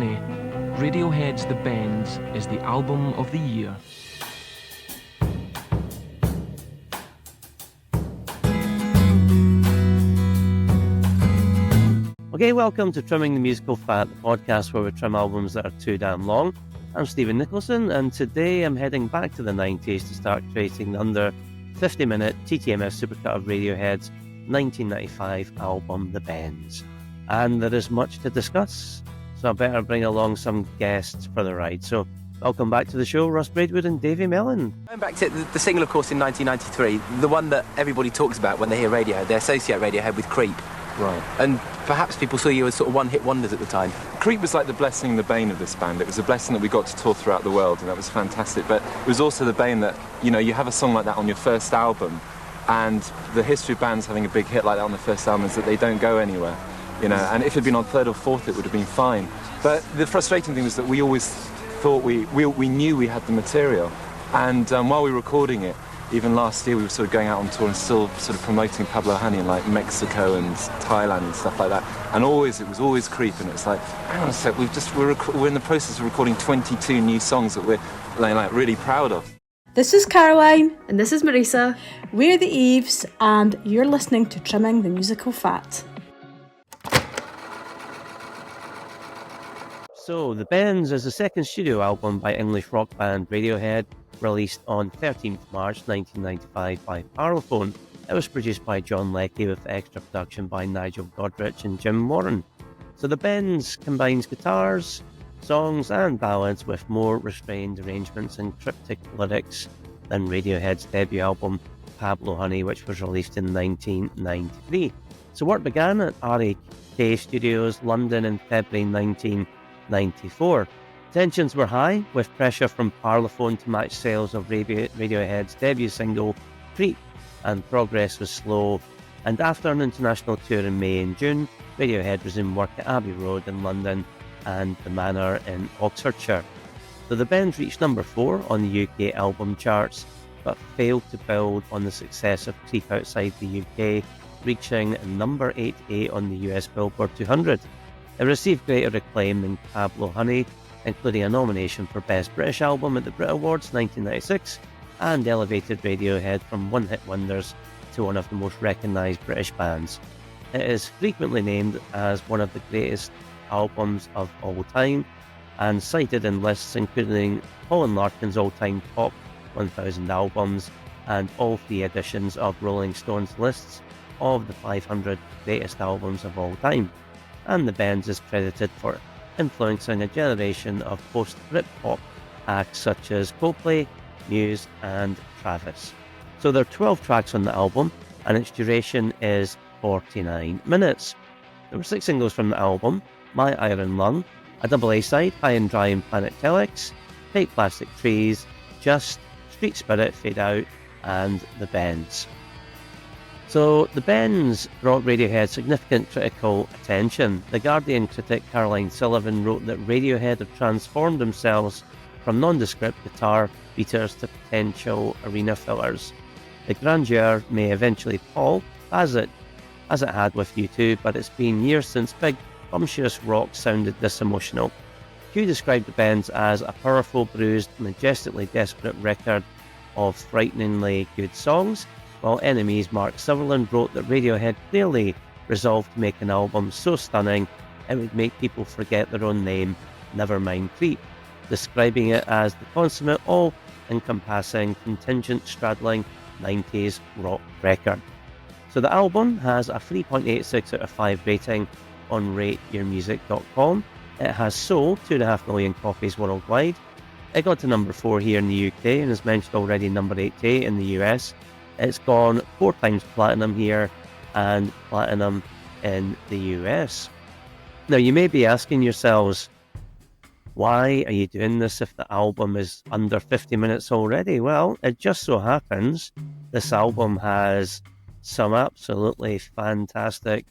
Honey, Radiohead's The Bends is the album of the year. Okay, welcome to Trimming the Musical Fat, the podcast where we trim albums that are too damn long. I'm Stephen Nicholson, and today I'm heading back to the 90s to start creating the under 50-minute TTMS supercut of Radiohead's 1995 album, The Bends. And there is much to discuss, so I better bring along some guests for the ride. So, welcome back to the show, Ross Braidwood and Davie Melon. Going back to the single, of course, in 1993, the one that everybody talks about when they hear Radiohead, they associate Radiohead with Creep. Right. And perhaps people saw you as sort of one-hit wonders at the time. Creep was like the blessing and the bane of this band. It was a blessing that we got to tour throughout the world, and that was fantastic. But it was also the bane that, you know, you have a song like that on your first album, and the history of bands having a big hit like that on the first album is that they don't go anywhere, you know. And if it had been on third or fourth, it would have been fine. But the frustrating thing was that we always thought we knew we had the material. And while we were recording it, even last year we were sort of going out on tour and still sort of promoting Pablo Honey in like Mexico and Thailand and stuff like that. And it was always Creep, and it's like, hang on a sec, we're in the process of recording 22 new songs that we're like really proud of. This is Caroline. And this is Marisa. We're the Eves, and you're listening to Trimming the Musical Fat. So, The Bends is the second studio album by English rock band Radiohead, released on 13th March 1995 by Parlophone. It was produced by John Leckie with extra production by Nigel Godrich and Jim Warren. So The Bends combines guitars, songs and ballads with more restrained arrangements and cryptic lyrics than Radiohead's debut album Pablo Honey, which was released in 1993. So work began at RAK Studios, London in February 1994. Tensions were high, with pressure from Parlophone to match sales of Radiohead's debut single, Creep, and progress was slow. And after an international tour in May and June, Radiohead resumed work at Abbey Road in London and The Manor in Oxfordshire. So The Bends reached number 4 on the UK album charts, but failed to build on the success of Creep outside the UK, reaching number 88 on the US Billboard 200. It received greater acclaim than Pablo Honey, including a nomination for Best British Album at the Brit Awards 1996, and elevated Radiohead from one-hit wonders to one of the most recognised British bands. It is frequently named as one of the greatest albums of all time, and cited in lists including Colin Larkin's all-time top 1000 albums, and all 3 editions of Rolling Stone's lists of the 500 greatest albums of all time. And The Bends is credited for influencing a generation of post-Britpop acts such as Coldplay, Muse and Travis. So there are 12 tracks on the album, and its duration is 49 minutes. There were 6 singles from the album: My Iron Lung, a double A-side, High and Dry and Planet Telex, Fake Plastic Trees, Just, Street Spirit, Fade Out and The Bends. So, The Bends brought Radiohead significant critical attention. The Guardian critic Caroline Sullivan wrote that Radiohead have transformed themselves from nondescript guitar beaters to potential arena fillers. The grandeur may eventually pall, as it had with U2, but it's been years since big, bumptious rock sounded this emotional. Hugh described The Bends as a powerful, bruised, majestically desperate record of frighteningly good songs, while Enemies' Mark Sutherland wrote that Radiohead clearly resolved to make an album so stunning it would make people forget their own name, never mind Creep, describing it as the consummate, all-encompassing, contingent-straddling 90s rock record. So the album has a 3.86 out of 5 rating on rateyourmusic.com. It has sold 2.5 million copies worldwide. It got to number 4 here in the UK, and as mentioned already, number 88 in the US. It's gone 4 times platinum here and platinum in the US. Now, you may be asking yourselves, why are you doing this if the album is under 50 minutes already? Well, it just so happens this album has some absolutely fantastic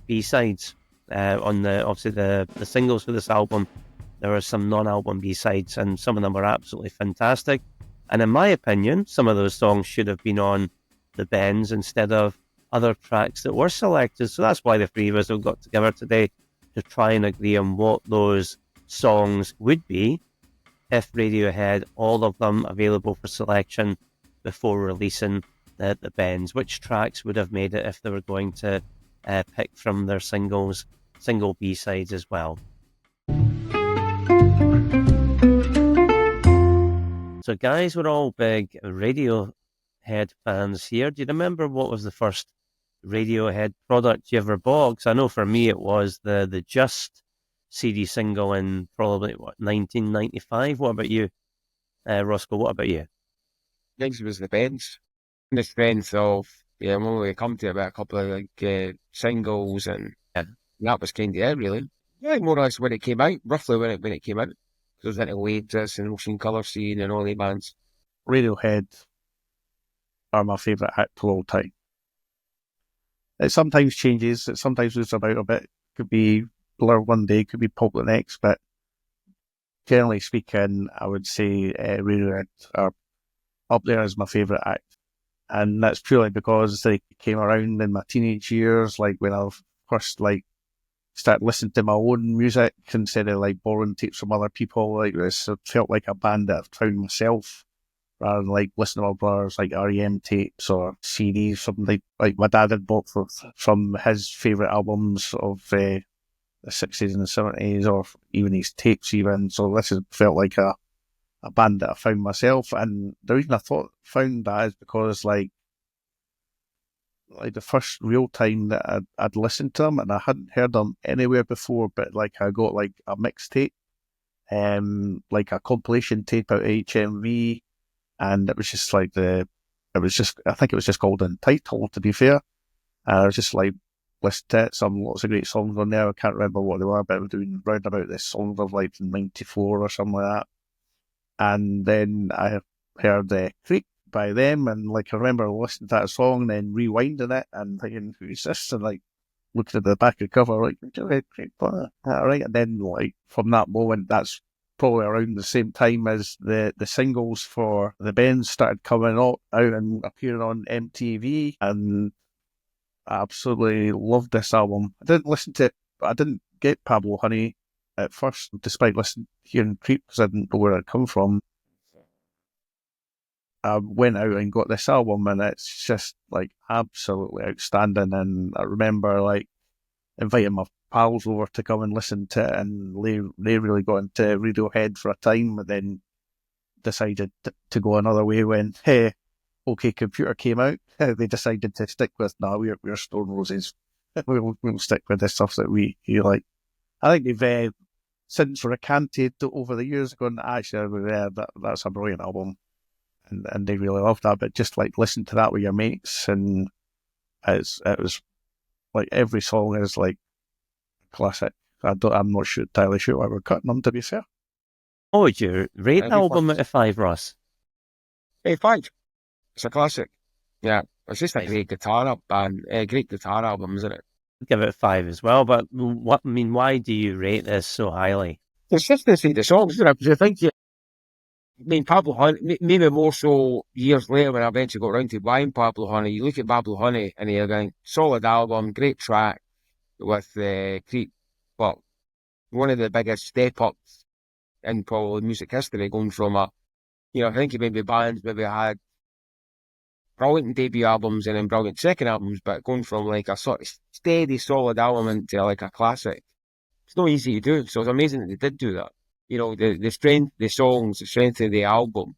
B-sides. On the singles for this album, there are some non-album B-sides, and some of them are absolutely fantastic. And in my opinion, some of those songs should have been on The Bends instead of other tracks that were selected. So that's why the three of us have got together today to try and agree on what those songs would be if Radiohead had all of them available for selection before releasing the bends. Which tracks would have made it if they were going to pick from their single B-sides as well? So guys, we're all big Radiohead fans here. Do you remember what was the first Radiohead product you ever bought? 'Cause I know for me it was the Just CD single in probably 1995. What about you, Roscoe? What about you? Next was the Bends. The strength of, I'm only come to about a couple of singles, and that was kind of it, really. Yeah, more or less when it came out, roughly when it came out. So it was into Oasis and Ocean Colour Scene and all the bands. Radiohead are my favourite act of all time. It sometimes changes, it sometimes moves about a bit. Could be Blur one day, could be Pulp the next, but generally speaking, I would say Radiohead are up there as my favourite act. And that's purely because they came around in my teenage years, like when I first started listening to my own music instead of borrowing tapes from other people. This felt like a band that I've found myself, rather than listening to my brothers REM tapes or CDs, something like my dad had bought from his favourite albums of the 60s and the 70s, or even his tapes even. So this has felt like a band that I found myself. And the reason I found that is because the first real time that I'd listened to them, and I hadn't heard them anywhere before, but I got a mixtape, a compilation tape out of HMV, and it was just I think it was just called Entitled, to be fair. And I was just listened to it, lots of great songs on there. I can't remember what they were, but I was doing round about the songs of 94 or something like that. And then I heard Creep by them, and I remember listening to that song and then rewinding it and thinking, who's this? And looking at the back of the cover, Creep, all right. And then from that moment, that's probably around the same time as the singles for the Bends started coming out and appearing on MTV, and I absolutely loved this album. I didn't listen to it, but I didn't get Pablo Honey at first, despite hearing Creep, because I didn't know where it come from. I went out and got this album, and it's just absolutely outstanding. And I remember inviting my pals over to come and listen to it, and they really got into Radiohead for a time, but then decided to go another way when OK Computer came out. They decided to stick with, we're Stone Roses. We'll stick with the stuff that we like. I think they've since recanted over the years, going, actually, that's a brilliant album. And they really loved that, but just listen to that with your mates, and it was every song is classic. I'm not entirely sure why we're cutting them, to be fair. What would you rate the album out of 5, Ross? 5. It's a classic. Yeah, it's just a great guitar album, isn't it? I'd give it 5 as well, but why do you rate this so highly? Consistency of the songs, isn't it? Because I think Pablo Honey, maybe more so years later when I eventually got around to buying Pablo Honey, you look at Pablo Honey and you're going, solid album, great track with Creep, but one of the biggest step-ups in probably music history, going from I think maybe bands maybe had brilliant debut albums and then brilliant second albums, but going from a sort of steady, solid album into a classic, it's not easy to do. So it's amazing that they did do that. The strength, the songs, the strength of the album,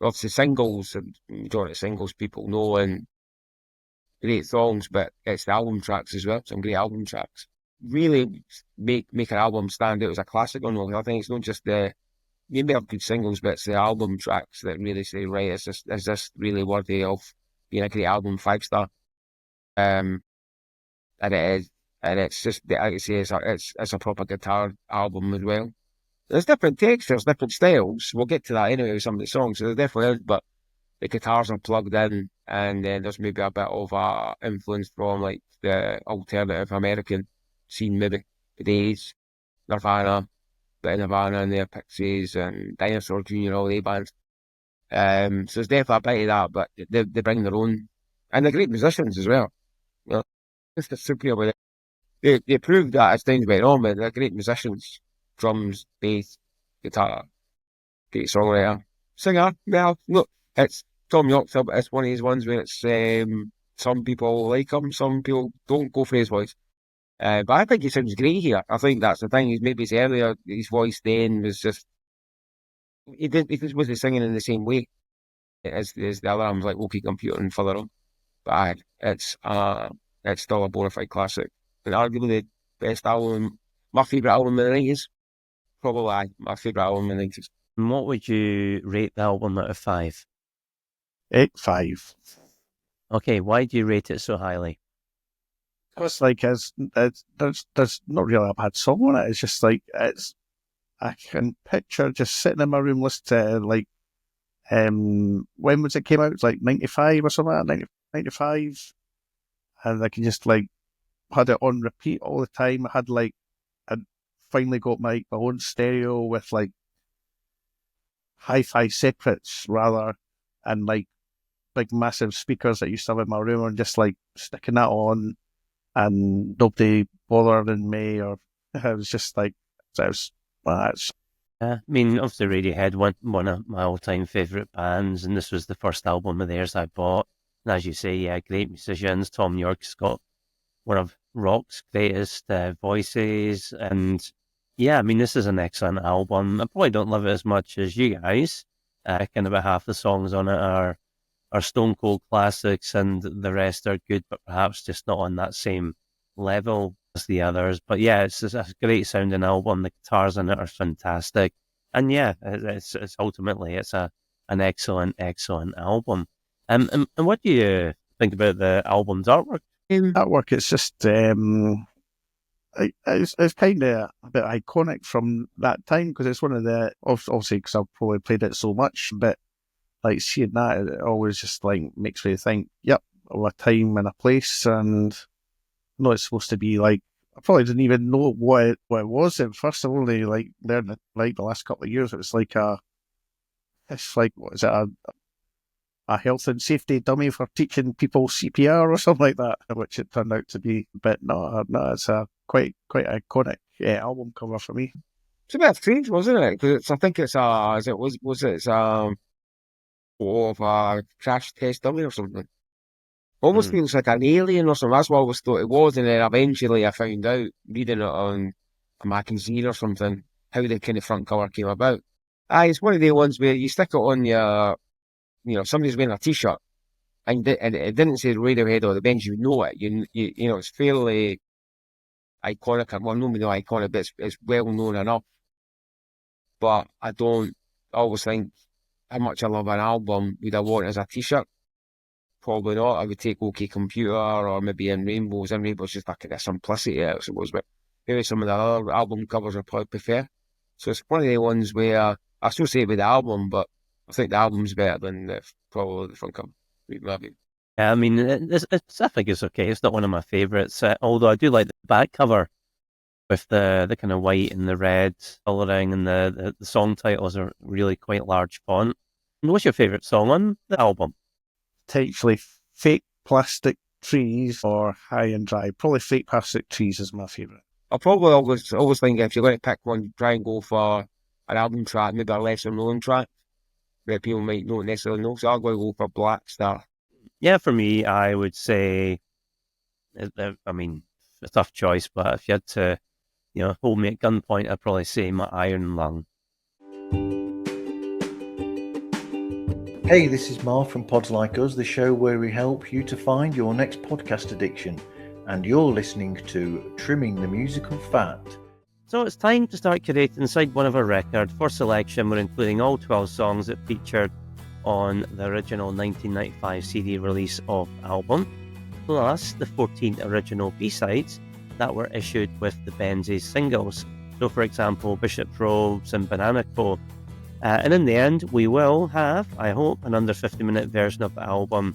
obviously singles, and majority of singles people know, and great songs, but it's the album tracks as well, some great album tracks. Really make an album stand out as a classic on all. I think it's not just maybe have good singles, but it's the album tracks that really say, right, is this really worthy of being a great album, 5-star? And it is, and it's just, like I say, it's a proper guitar album as well. There's different textures, different styles. We'll get to that anyway with some of the songs. So there definitely is, but the guitars are plugged in, and then there's maybe a bit of influence from the alternative American scene, maybe the Days, Nirvana, bit of Nirvana and their Pixies and Dinosaur Jr., all the bands. So it's definitely a bit of that, but they bring their own, and they're great musicians as well. It's the super with it. They proved that as things went on, but they're great musicians. drums, bass, guitar, great songwriter, singer. Well, look, it's Tom York's. It's one of these ones where it's some people like him, some people don't go for his voice. But I think he sounds great here. I think that's the thing. Maybe his earlier, his voice then was just he just wasn't singing in the same way as the other albums like OK Computer and further on. But it's still a bona fide classic and arguably the best album. My favourite album in the 90s. Probably my favourite album in the 90s. And what would you rate the album out of 5? 8.5. Okay, why do you rate it so highly? It's like there's not really a bad song on it. It's just like I can picture just sitting in my room listening to like when was it came out? It's like 95 or something like that, 95. And I can just like had it on repeat all the time. I'd finally got my own stereo with like hi-fi separates rather, and like big massive speakers that used to have in my room, and just like sticking that on, and nobody bothering me, or it was just like that's. I mean, obviously Radiohead, one of my all-time favourite bands, and this was the first album of theirs I bought. And as you say, yeah, great musicians. Tom York's got one of rock's greatest voices, and yeah, I mean, this is an excellent album. I probably don't love it as much as you guys. Kind of about half the songs on it are stone cold classics, and the rest are good, but perhaps just not on that same level as the others. But yeah, it's a great sounding album. The guitars in it are fantastic, and yeah, it's ultimately it's an excellent album. And what do you think about the album's artwork? Artwork, it's just it's kind of a bit iconic from that time, because it's one of the, obviously because I've probably played it so much, but like seeing that, it always just like makes me think, yep, of a time and a place. And I know it's supposed to be like, I probably didn't even know what it was at first. I've only like learned it like the last couple of years. It's like what is it, a health and safety dummy for teaching people CPR or something like that, which it turned out to be. But no, it's a quite iconic album cover for me. It's a bit strange, wasn't it? Because I think it's of a crash test dummy or something. Almost feels like an alien or something. That's what I always thought it was, and then eventually I found out, reading it on a magazine or something, how the kind of front cover came about. It's one of the ones where you stick it on your, somebody's wearing a t-shirt, and it didn't say Radiohead or the Bends, you know it. You know, it's fairly iconic. Well, not really iconic, but it's well known enough. But I always think how much I love an album would I want as a t-shirt. Probably not. I would take OK Computer or maybe In Rainbows. In Rainbows just like a simplicity, I suppose, but maybe some of the other album covers I probably prefer. So it's one of the ones where I associate with the album, but I think the album's better than probably the front cover. Maybe. Yeah, I mean, I think it's okay. It's not one of my favourites, although I do like the back cover with the kind of white and the red colouring, and the song titles are really quite large font. And what's your favourite song on the album? Potentially Fake Plastic Trees or High and Dry. Probably Fake Plastic Trees is my favourite. I probably always think if you're going to pick one, try and go for an album track, maybe a lesser known track that people might not necessarily know. So I'm going to go for Black Star. Yeah, for me, I would say, I mean, a tough choice, but if you had to, hold me at gunpoint, I'd probably say my Iron Lung. Hey, this is Marv from Pods Like Us, the show where we help you to find your next podcast addiction. And you're listening to Trimming the Musical Fat. So it's time to start curating side one of our record. For selection, we're including all 12 songs that featured on the original 1995 CD release of the album, plus the 14 original B-sides that were issued with the Benzies singles. So, for example, Bishop's Robes and Banana Co. And in the end, we will have, I hope, an under 50-minute version of the album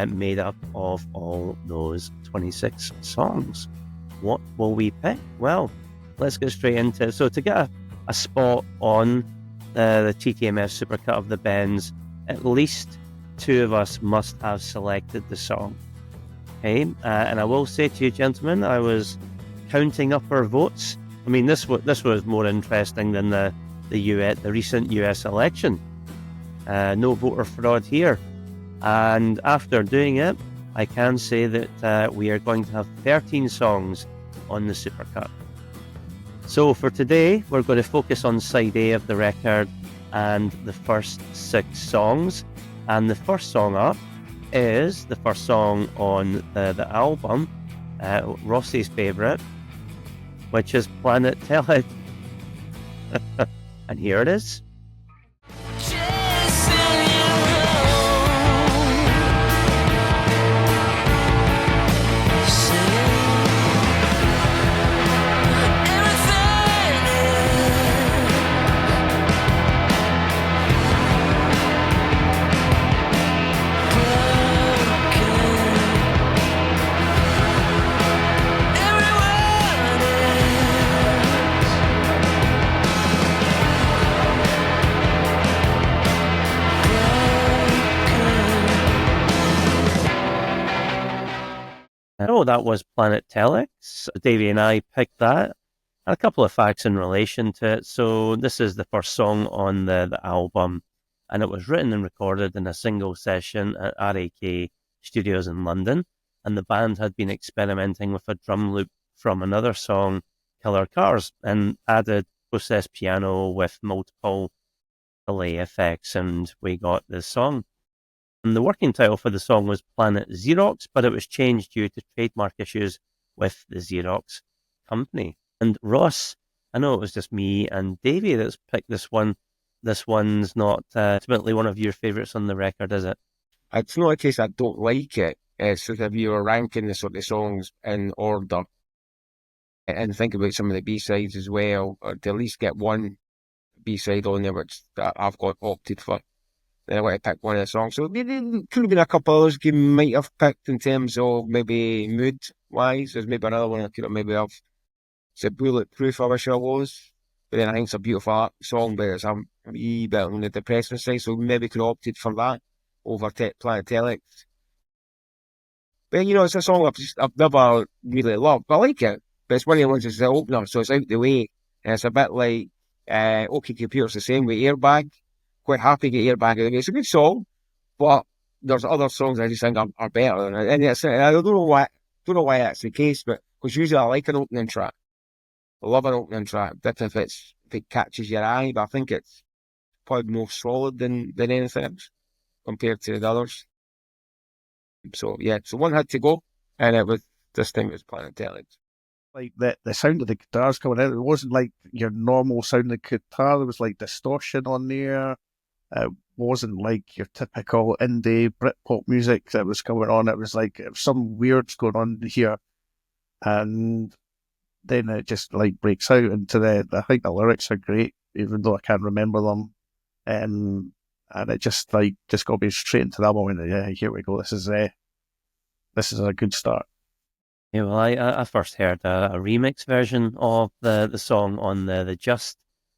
made up of all those 26 songs. What will we pick? Well, let's get straight into it. So to get a spot on the TTMF supercut of the Bends, at least two of us must have selected the song. Okay, and I will say to you, gentlemen, I was counting up our votes, I mean, this was more interesting than the recent US election. No voter fraud here. And after doing it, I can say that we are going to have 13 songs on the Supercut. So for today, we're going to focus on side A of the record and the first 6 songs. And the first song up is the first song on the album, Ross's favourite, which is Planet Telex. And here it is. Oh, that was Planet Telex. Davey and I picked that. And a couple of facts in relation to it. So this is the first song on the album, and it was written and recorded in a single session at RAK Studios in London. And the band had been experimenting with a drum loop from another song, Killer Cars, and added processed piano with multiple delay effects, and we got this song. And the working title for the song was Planet Xerox, but it was changed due to trademark issues with the Xerox company. And Ross, I know it was just me and Davey that's picked this one. This one's not ultimately one of your favourites on the record, is it? It's not a case I don't like it. It's just if you were ranking the sort of songs in order and think about some of the B-sides as well, or to at least get one B-side on there, which I've got opted for. Then I want to pick one of the songs. So there could have been a couple others you might have picked in terms of maybe mood-wise. There's maybe another one I could have maybe have. It's a Bulletproof, I wish I was. But then I think it's a beautiful art song, but it's a wee bit on the depressing side, so maybe could have opted for that over Planet Telex. But, you know, it's a song I've never really loved, but I like it. But it's one of the ones that's the opener, so it's out the way. And it's a bit like, OK Computer's the same with Airbag. Quite happy to get Airbag out of the way. It's a good song, but there's other songs I just think are better. And I don't know why that's the case, but because usually I like an opening track. I love an opening track, but if it catches your eye, but I think it's probably more solid than anything else compared to the others. So yeah, so one had to go, and this time it was Planet Telex. Like the sound of the guitars coming out, it wasn't like your normal sound of guitar. There was like distortion on there. It wasn't like your typical indie Britpop music that was coming on. It was like some weird's going on here, and then it just like breaks out into I think the lyrics are great, even though I can't remember them. And it just got me straight into that moment. Yeah, here we go. This is a good start. Yeah, well, I first heard a remix version of the song on the Just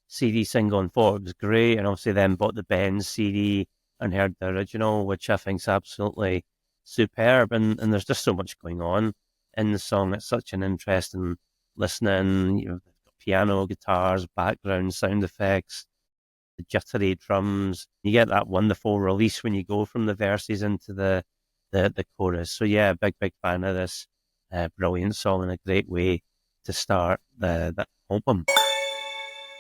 CD single and thought it was great, and obviously then bought the Benz CD and heard the original, which I think is absolutely superb. And there's just so much going on in the song. It's such an interesting listening. You know, piano, guitars, background sound effects, the jittery drums. You get that wonderful release when you go from the verses into the chorus. So yeah, big fan of this brilliant song and a great way to start the album.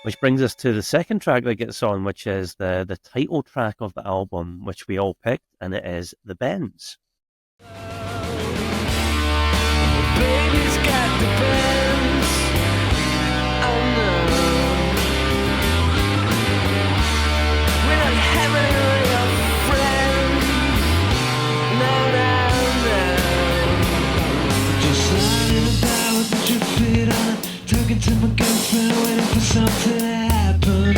Which brings us to the second track that gets on, which is the title track of the album, which we all picked, and it is The Bends. Baby's got the bends. Oh no. We're not having a real friend. No. Just lying about with the drip fit on, talking to my girlfriend, waiting for something to happen.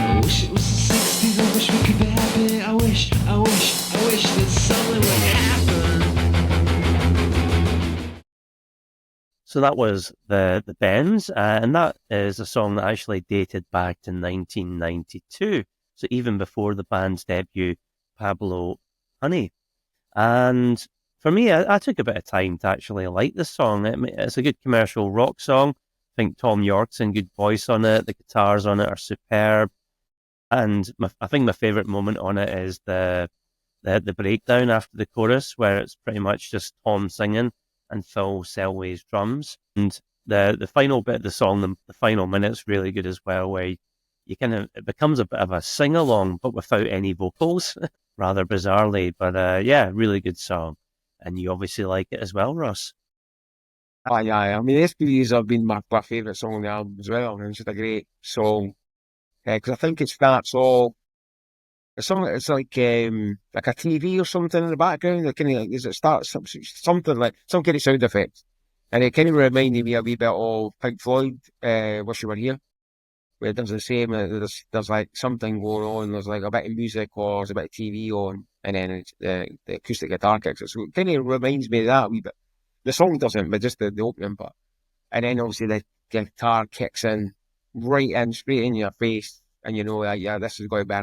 I wish it was the 60s, I wish we could be happy. I wish that something would happen. So that was the Bends, and that is a song that actually dated back to 1992. So even before the band's debut, Pablo Honey. And for me, I took a bit of time to actually like this song. It's a good commercial rock song, think Tom York's in good voice on it. The guitars on it are superb. And I think my favourite moment on it is the breakdown after the chorus, where it's pretty much just Tom singing and Phil Selway's drums. And the final bit of the song, the final minute's really good as well, where you kind of, it becomes a bit of a sing along, but without any vocals, rather bizarrely. But yeah, really good song. And you obviously like it as well, Ross. Aye, aye. I mean, SPVs have been my favourite song on the album as well. And it's just a great song. Because I think it starts all, it's like a TV or something in the background. Like, kind of, as it starts, something like, some kind of sound effect. And it kind of reminded me a wee bit of Pink Floyd, Wish You Were Here. Where it does the same, there's like something going on, there's like a bit of music or there's a bit of TV on, and then it's, the acoustic guitar kicks it. So it kind of reminds me of that a wee bit. The song doesn't, but just the opening part. And then obviously the guitar kicks in, right in, straight in your face, and you know, like, yeah, this is going to be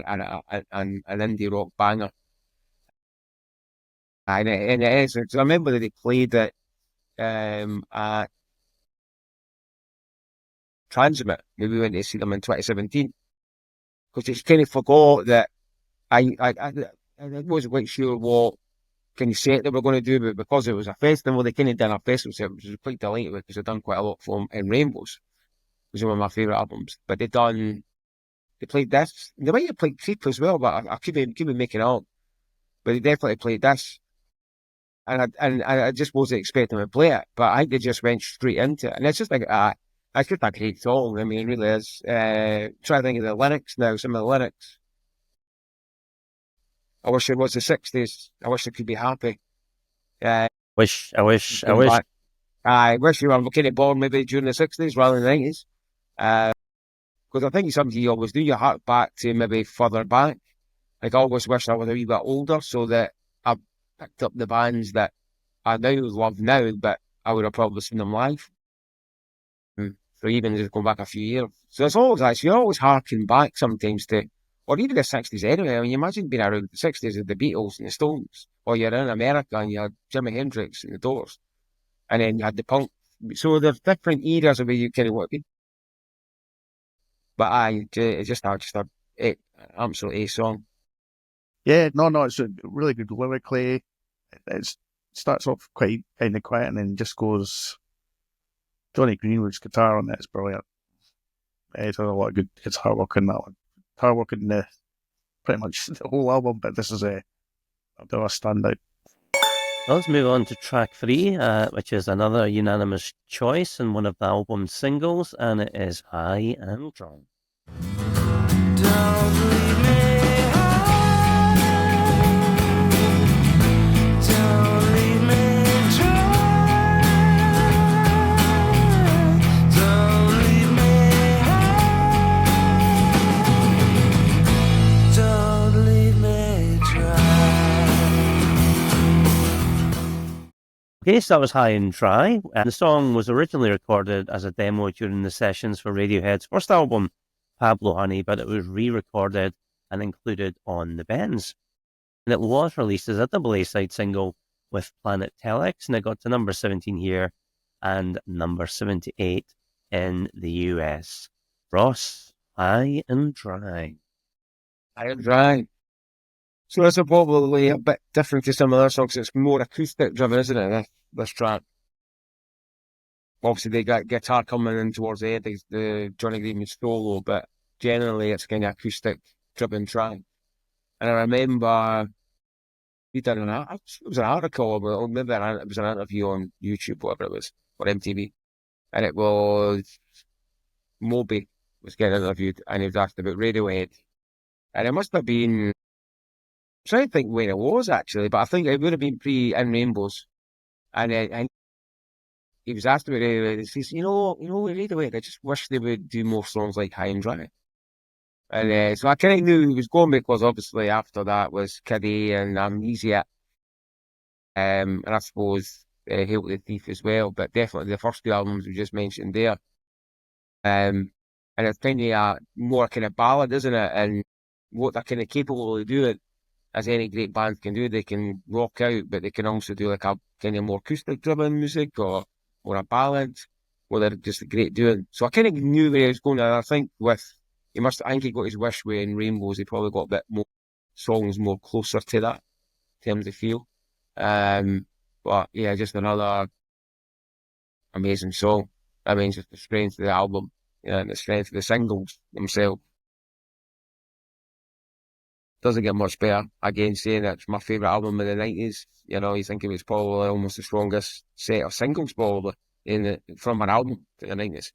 an indie rock banger. And it is. I remember that they played it at Transmit. Maybe we went to see them in 2017. Because it's kind of forgot that I wasn't quite sure what kind of set they were going to do, but because it was a festival, they kind of done a festival set, which I was quite delighted with, because I've done quite a lot for them in Rainbows, which is one of my favourite albums. But they played this. They might have played Creep as well, but I could be making it up. But they definitely played this. And I just wasn't expecting them to play it, but I think they just went straight into it. And it's just like, it's just a great song. I mean, it really is. Try to think of the lyrics now, some of the lyrics. I wish it was the 60s. I wish I could be happy. I wish. I wish you were kind of born maybe during the 60s rather than the 90s. Because I think it's something you always do. You hark back to maybe further back. Like, I always wish I was a wee bit older so that I picked up the bands that I now love now, but I would have probably seen them live. So even just going back a few years. So it's always like, so you're always harking back sometimes to, or even the 60s anyway. I mean, you imagine being around the 60s with the Beatles and the Stones, or you're in America and you had Jimi Hendrix and the Doors, and then you had the punk. So there's different eras of where you kind of want to be. But it's just an absolute A song. Yeah, no, it's a really good lyrically. It starts off quite kind of quiet and then just goes. Johnny Greenwood's guitar on it is brilliant. It has a lot of good guitar work in that one. Guitar work in pretty much the whole album, but this is a bit of a standout. Let's move on to track 3, which is another unanimous choice and one of the album's singles, and it is High and Dry. Don't leave me high. Don't leave me dry. Don't leave me high. Don't leave me dry. Okay, so that was High and Dry, and the song was originally recorded as a demo during the sessions for Radiohead's first album, Pablo Honey, but it was re-recorded and included on the Bends. And it was released as a double A-side single with Planet Telex, and it got to number 17 here and number 78 in the US. Ross, High and Dry. High and Dry. So this is probably a bit different to some other songs. It's more acoustic driven, isn't it, this track? Obviously, they got guitar coming in towards the end, the Johnny Greenwood solo, but generally it's kind of acoustic driven track. And I remember reading it was an article, or maybe it was an interview on YouTube, whatever it was, or MTV, and it was Moby was getting interviewed, and he was asked about Radiohead, and it must have been, I'm trying to think when it was actually, but I think it would have been In Rainbows, and he was asked about Radiohead, and he says, you know, Radiohead, I just wish they would do more songs like High and Dry. And so I kind of knew he was going, because obviously after that was Kiddie and Amnesia, and I suppose Hail to the Thief as well, but definitely the first two albums we just mentioned there. And it's kind of more kind of ballad, isn't it? And what they're kind of capable of doing, as any great band can do, they can rock out, but they can also do like a kind of more acoustic driven music or a ballad. well, they're just a great doing. So I kind of knew where he was going, and I think I think he got his wish with in Rainbows. He probably got a bit more songs more closer to that in terms of feel. But yeah, just another amazing song. I mean, just the strength of the album, and the strength of the singles themselves. Doesn't get much better. Again, saying it's my favourite album of the 90s. You think it was probably almost the strongest set of singles probably from an album to the 90s.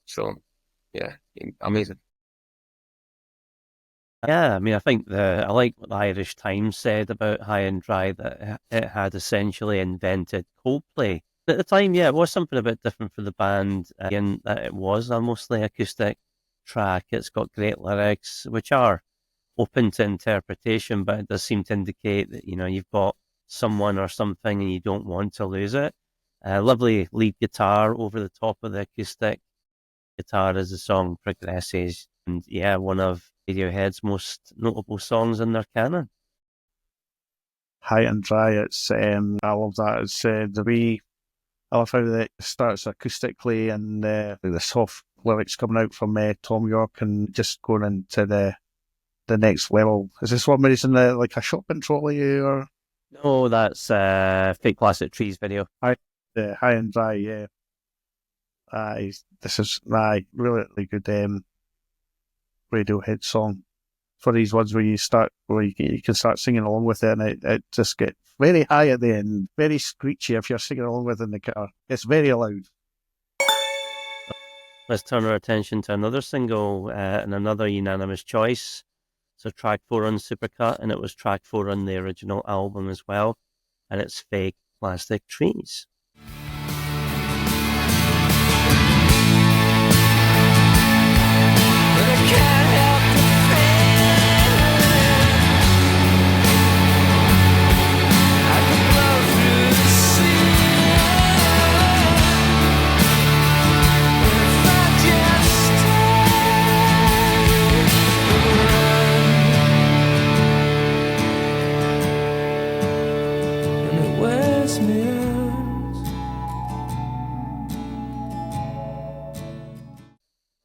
So, yeah, amazing. Yeah, I mean, I think I like what the Irish Times said about High and Dry, that it had essentially invented Coldplay. At the time, yeah, it was something a bit different for the band, in that it was a mostly acoustic track. It's got great lyrics, which are open to interpretation, but it does seem to indicate that, you've got someone or something and you don't want to lose it. Lovely lead guitar over the top of the acoustic guitar as the song progresses. And yeah, one of Radiohead's most notable songs in their canon. High and Dry, it's I love that. It's the way I love how it starts acoustically and the soft lyrics coming out from Tom York and just going into the next level. Is this one where he's in like a shopping trolley or? No, that's Fake Plastic Trees video. High and Dry, yeah. This is really, really good Radiohead song. For these ones where you can start singing along with it, and it just gets very high at the end, very screechy if you're singing along with it in the car. It's very loud. Let's turn our attention to another single and another unanimous choice. So track 4 on Supercut, and it was track 4 on the original album as well, and it's Fake Plastic Trees.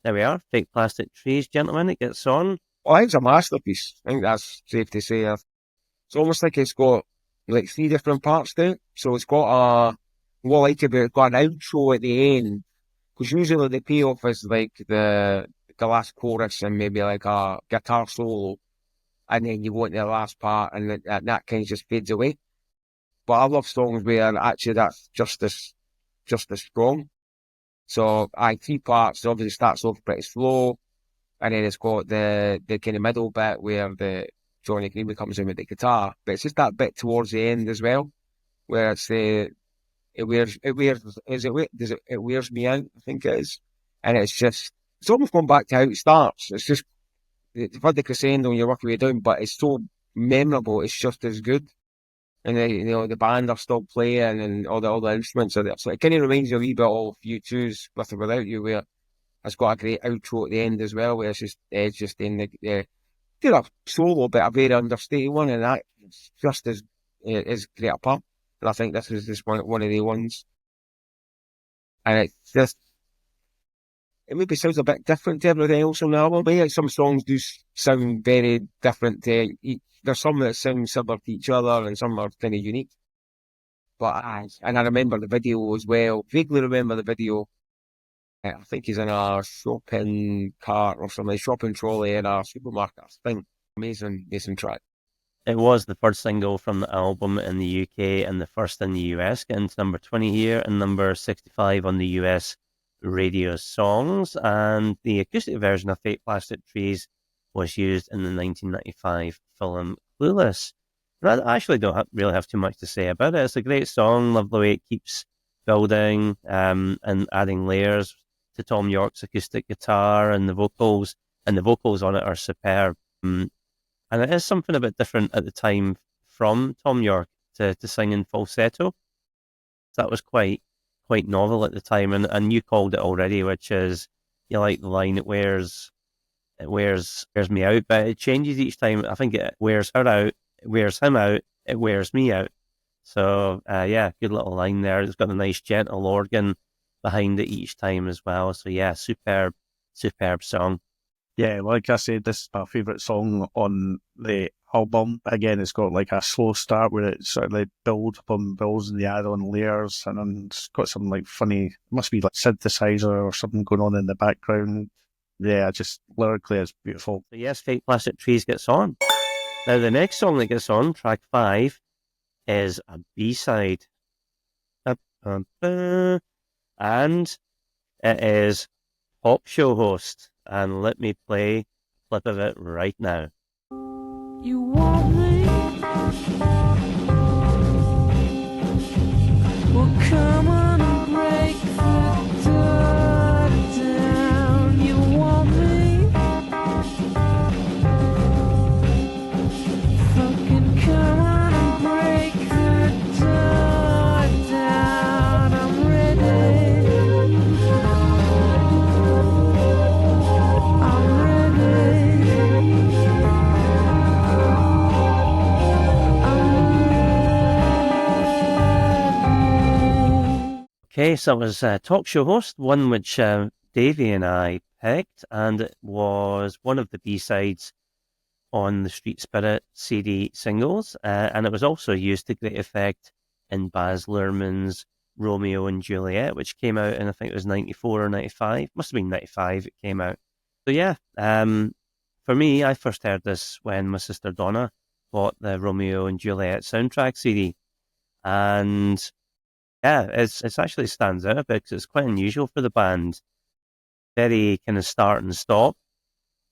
There we are, Fake Plastic Trees, gentlemen. It gets on. I think it's a masterpiece. I think that's safe to say. It's almost like it's got like 3 different parts to it. So it's got what I like about it, got an outro at the end. Because usually the payoff is like the last chorus and maybe like a guitar solo. And then you go into the last part and that kind of just fades away. But I love songs where actually that's just as strong. So 3 parts. It obviously starts off pretty slow. And then it's got the kind of middle bit where the Johnny Greenwood comes in with the guitar, but it's just that bit towards the end as well, where it's it wears me out, I think it is, and it's almost going back to how it starts. It's just you've had the crescendo and you're working your way down, but it's so memorable. It's just as good, and the band are still playing and all the instruments are there. So it kind of reminds you a wee bit of U2's With or Without You, where it's got a great outro at the end as well, where it's just in the did a solo, but a very understated one, and that just as great a part. And I think this is just one of the ones. And it maybe sounds a bit different to everything else on the album, but yeah, some songs do sound very different to there's some that sound similar to each other and some are kind of unique. But I remember the video as well, vaguely remember the video. I think he's in a shopping cart or something, shopping trolley in a supermarket. I think amazing track. It was the first single from the album in the UK and the first in the US, getting to number 20 here and number 65 on the US radio songs. And the acoustic version of Fake Plastic Trees was used in the 1995 film Clueless. And I actually don't really have too much to say about it. It's a great song, love the way it keeps building and adding layers to Tom York's acoustic guitar, and the vocals on it are superb. And it is something a bit different at the time from Tom York to sing in falsetto. That was quite novel at the time, and you called it already, which is, you like the line, it wears me out, but it changes each time. I think it wears her out, it wears him out, it wears me out. So yeah, good little line there. It's got a nice gentle organ behind it each time as well. So yeah, superb song. Yeah, like I said, this is my favourite song on the album. Again, it's got like a slow start where it sort of like builds upon builds and the add-on layers, and then it's got some like funny, must be like synthesizer or something going on in the background. Yeah, just lyrically it's beautiful. So yes, Fake Plastic Trees gets on. Now the next song that gets on, track 5, is a B-side. And it is Talk Show Host. And let me play a clip of it right now. You want me? Well, come on and break the door down. You want me? Fucking come on and break the door down. I'm ready. I'm ready. Okay, so it was Talk Show Host, one which Davey and I picked, and it was one of the B-sides on the Street Spirit CD singles, and it was also used to great effect in Baz Luhrmann's Romeo and Juliet, which came out in, I think it was 94 or 95, must have been 95 it came out. So yeah, for me, I first heard this when my sister Donna bought the Romeo and Juliet soundtrack CD, and yeah, it's actually stands out because it's quite unusual for the band. Very kind of start and stop,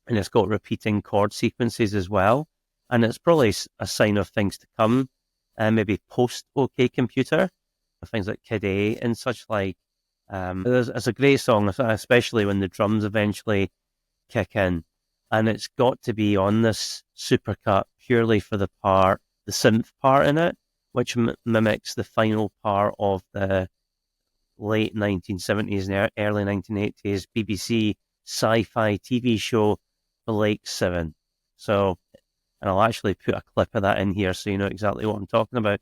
and it's got repeating chord sequences as well. And it's probably a sign of things to come, maybe post OK Computer, things like Kid A and such like. It's a great song, especially when the drums eventually kick in. And it's got to be on this supercut purely for the synth part in it, which mimics the final part of the late 1970s and early 1980s BBC sci-fi TV show The Lake 7. So, and I'll actually put a clip of that in here so you know exactly what I'm talking about.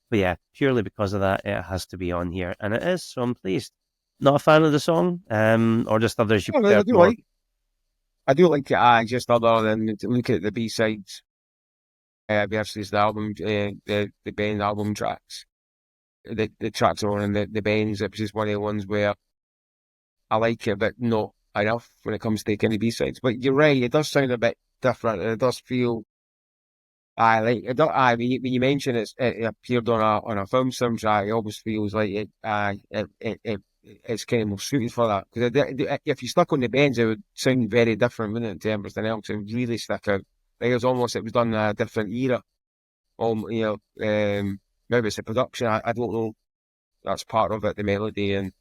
But yeah, purely because of that, it has to be on here. And it is, so I'm pleased. Not a fan of the song, or just others you prefer more? I do like it, just other than to look at the B-sides versus the album, the band album tracks. The tracks are on and the bands, it was just one of the ones where I like it, but not enough when it comes to kind of B-sides. But you're right, it does sound a bit different, and it does feel. When you mention it appeared on a film soundtrack, it always feels like it's kind of more suited for that. Because if you stuck on the bands, it would sound very different, wouldn't it, to everything else? It would really stick out. Like it was done in a different era. Maybe it's the production. I don't know. That's part of it, the melody, and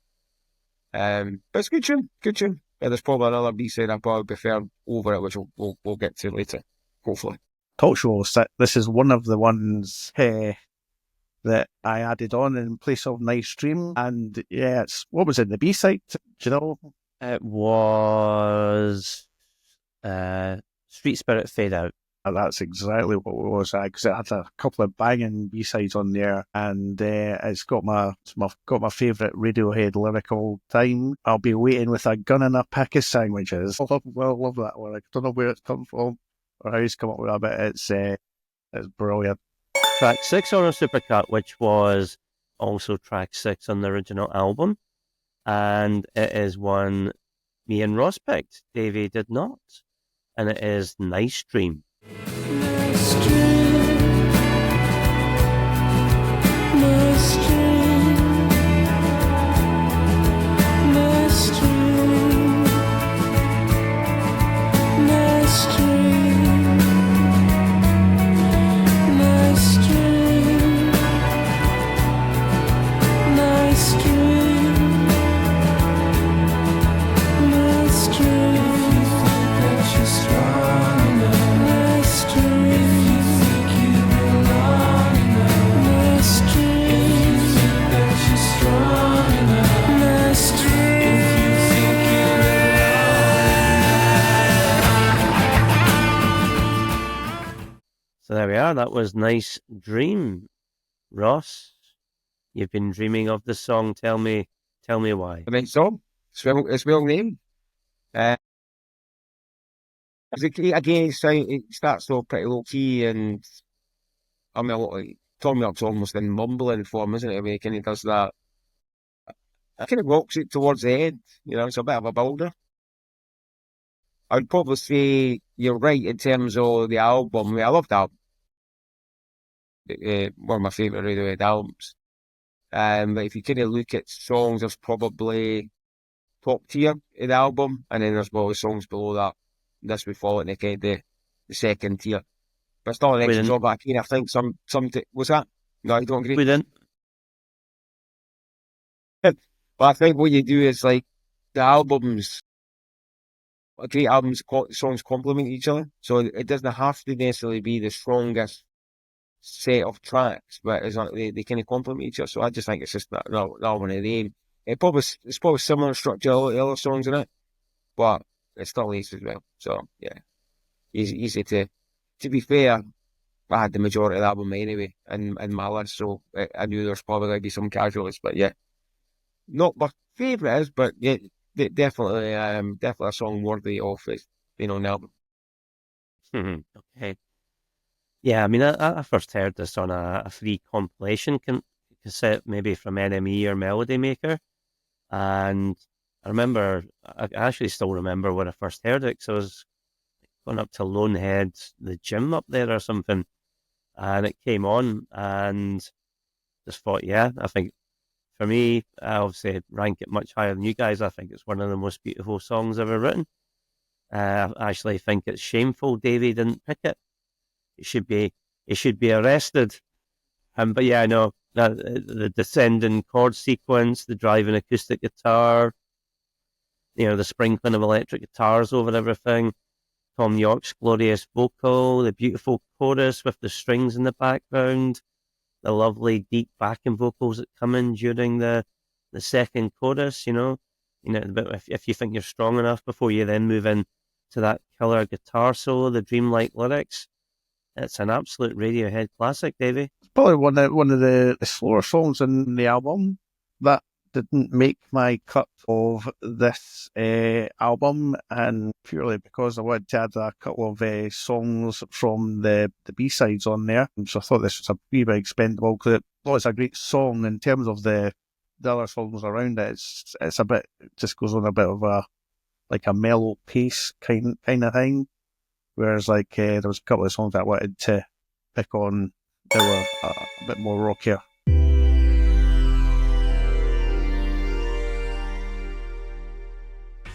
but it's a good tune. Yeah, there's probably another B-side I probably prefer over it, which we'll get to later, hopefully. Talk Show, this is one of the ones that I added on in place of Nice Dream. And yeah, what was it, the B-side? Do you know? It was Street Spirit Fade Out. That's exactly what it was, because it had a couple of banging B-sides on there, and it's got my favourite Radiohead lyric of all time. I'll be waiting with a gun and a pack of sandwiches. I love that one. I don't know where it's come from or how he's come up with that, but it's brilliant. Track 6 on a supercut, which was also track 6 on the original album, and it is one me and Ross picked. Davey did not, and it is Nice Dream. Nice dream, nice dream, nice dream, nice dream, nice dream, nice dream, nice dream. If you think that you're strong enough, nice dream. If you think are. That was Nice Dream. Ross, you've been dreaming of the song. Tell me why. The right song. It's well named. Again, it starts off pretty low key, and I mean, Tommy Up's almost in mumbling form, isn't it? I mean, he kind of does that. It kind of rocks it towards the end. It's a bit of a builder. I'd probably say you're right in terms of the album. I mean, I love the album. One of my favourite Radiohead albums. But if you kind of look at songs, there's probably top tier in the album, and then there's probably songs below that. This would fall in the second tier. But it's not an extra job back here. I think some was that? No, I don't agree. We didn't. But I think what you do is like the albums, great albums, songs complement each other. So it doesn't have to necessarily be the strongest set of tracks, but it's like they kind of complement each other. So I just think it's just that one of them. It's probably similar structure to the other songs in it, but it's still ace as well. So yeah, easy to be fair. I had the majority of the album anyway in my list, so I knew there's probably going to be some casualties, but yeah, not my favourite is, but yeah, definitely a song worthy of it being on the album. Okay. Yeah, I mean, I first heard this on a free compilation cassette, maybe from NME or Melody Maker, and I actually still remember when I first heard it, because I was going up to Lonehead, the gym up there or something, and it came on, and just thought, yeah, I think for me, I obviously rank it much higher than you guys. I think it's one of the most beautiful songs ever written. I actually think it's shameful Davey didn't pick it. He should be arrested. But yeah, I know the descending chord sequence, the driving acoustic guitar, the sprinkling of electric guitars over everything, Tom York's glorious vocal, the beautiful chorus with the strings in the background, the lovely deep backing vocals that come in during the second chorus. If you think you're strong enough before you then move in to that killer guitar solo, the dreamlike lyrics. It's an absolute Radiohead classic, Davey. It's probably one of the slower songs in the album that didn't make my cut of this album, and purely because I wanted to add a couple of songs from the B-sides on there. So I thought this was a wee bit expendable, because it's a great song in terms of the other songs around it. It's a bit, it just goes on a bit of a mellow pace kind of thing. Whereas there was a couple of songs that I wanted to pick on that were a bit more rockier.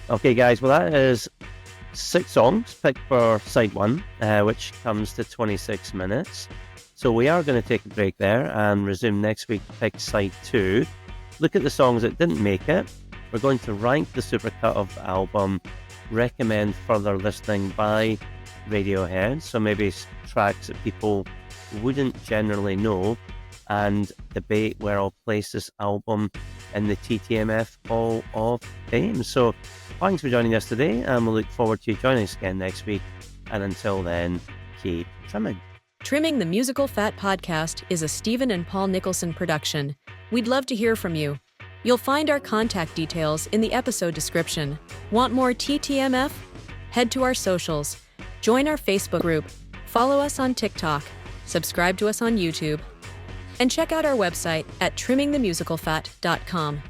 Okay, guys, well, that is 6 songs picked for side 1, which comes to 26 minutes. So we are going to take a break there and resume next week to pick side 2. Look at the songs that didn't make it. We're going to rank the supercut of the album, recommend further listening by Radiohead, so maybe tracks that people wouldn't generally know, and debate where I'll place this album in the TTMF Hall of Fame. So thanks for joining us today, and we'll look forward to you joining us again next week. And until then, keep trimming. Trimming the Musical Fat podcast is a Stephen and Paul Nicholson production. We'd love to hear from you. You'll find our contact details in the episode description. Want more TTMF? Head to our socials. Join our Facebook group. Follow us on TikTok. Subscribe to us on YouTube. And check out our website at trimmingthemusicalfat.com.